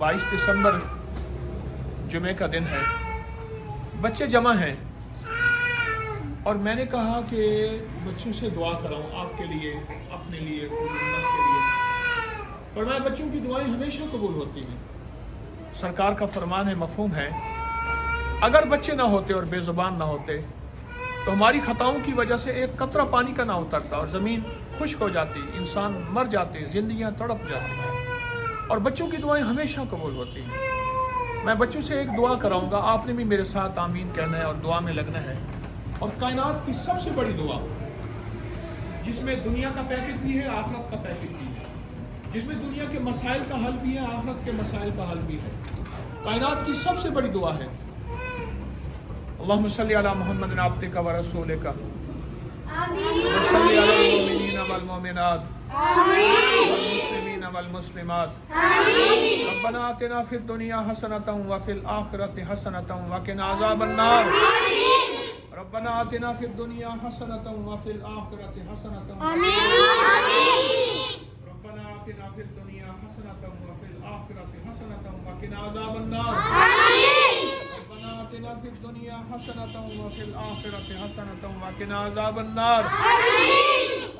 22 दिसंबर जुमे का दिन है, बच्चे जमा हैं और मैंने कहा कि बच्चों से दुआ कराऊं आपके लिए, अपने लिए, पूरी उम्मत के लिए। फरमाया बच्चों की दुआएं हमेशा कबूल होती हैं। सरकार का फरमान है, मफहूम है, अगर बच्चे ना होते और बेज़ुबान ना होते तो हमारी खताओं की वजह से एक कतरा पानी का ना उतरता और ज़मीन खुश्क हो जाती, इंसान मर जाते, ज़िंदगियां तड़प जाती। और बच्चों की दुआएं हमेशा कबूल होती हैं। मैं बच्चों से एक दुआ कराऊंगा, आपने भी मेरे साथ आमीन कहना है और दुआ में लगना है। और कायनात की सबसे बड़ी दुआ, जिसमें दुनिया का पैकेज भी है, आखिरत का पैकेज भी है, जिसमें दुनिया के मसाइल का हल भी है, आखिरत के मसाइल का हल भी है, कायनात की सबसे बड़ी दुआ है, अल्लाहुम्मा सल्ली अला मुहम्मद अब्दिका व रसूलिका आमीन व सल्ली अला मुमिनीन वल मुमिनात आमीन वल मुस्लिमीन वल मुस्लिमात आमीन। रब्बना आतिना फिद दुनिया हसनतन व फिल आखिरति हसनतन व किना अज़ाबन नार आमीन। रब्बना आतिना फिद दुनिया हसनतन व फिल आखिरति हसनतन आमीन। रब्बना आतिना फिद दुनिया हसनतन व फिल आखिरति हसनतन व किना अज़ाबन नार आमीन। रब्बना आतिना फिद दुनिया हसनतन व फिल आखिरति हसनतन व किना अज़ाबन नार आमीन।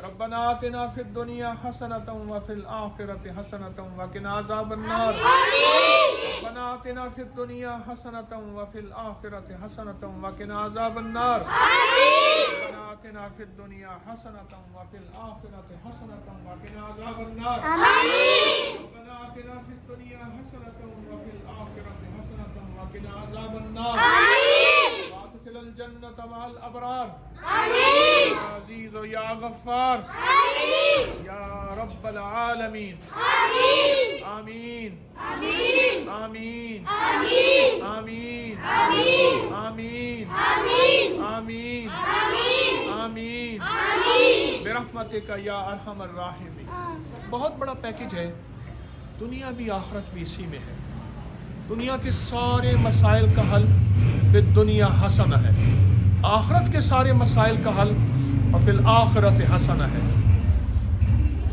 रब्बना आतिना फिद दुनिया हसनतन व फिल आखिरति हसनतन व किना अज़ाबन नार आमीन। रब्बना आतिना फिद दुनिया हसनतन व फिल आखिरति हसनतन व किना अज़ाबन नार आमीन। रब्बना आतिना फिद दुनिया हसनतन व फिल आखिरति हसनतन व किना अज़ाबन नार आमीन। रब्बना आतिना फिद दुनिया हसनतन व फिल आखिरति हसनतन व किना अज़ाबन नार आमीन। वादखिल जन्नत मअल अबरार आमीन। या अज़ीज़ या गफ्फार आमीन। या रब्बल आलमीन आमीन आमीन आमीन आमीन आमीन आमीन आमीन आमीन आमीन आमीन बिरहमतिका या अरहमर राहिमीन। बहुत बड़ा पैकेज है, दुनिया भी आखिरत भी इसी में है। दुनिया के सारे मसाइल का हल फिर दुनिया हसना है, आखिरत के सारे मसाइल का हल और फिर आखिरत हसना है।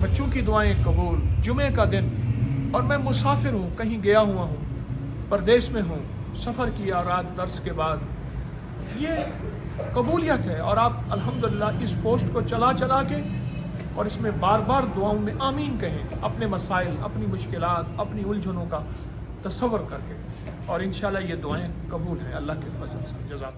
बच्चों की दुआएं कबूल, जुमे का दिन, और मैं मुसाफिर हूँ, कहीं गया हुआ हूँ, परदेश में हूँ, सफ़र किया रात दर्स के बाद, ये कबूलियत है। और आप अल्हम्दुलिल्लाह इस पोस्ट को चला चला के और इसमें बार बार दुआओं में आमीन कहें, अपने मसाइल, अपनी मुश्किलात, अपनी उलझनों का तसव्वुर करके, और इंशाल्लाह ये दुआएं कबूल हैं अल्लाह के फजल से। जज़ाक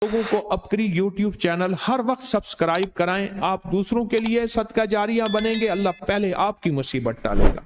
लोगों को अपनी YouTube चैनल हर वक्त सब्सक्राइब कराएं। आप दूसरों के लिए सदका जारिया बनेंगे, अल्लाह पहले आपकी मुसीबत टालेगा।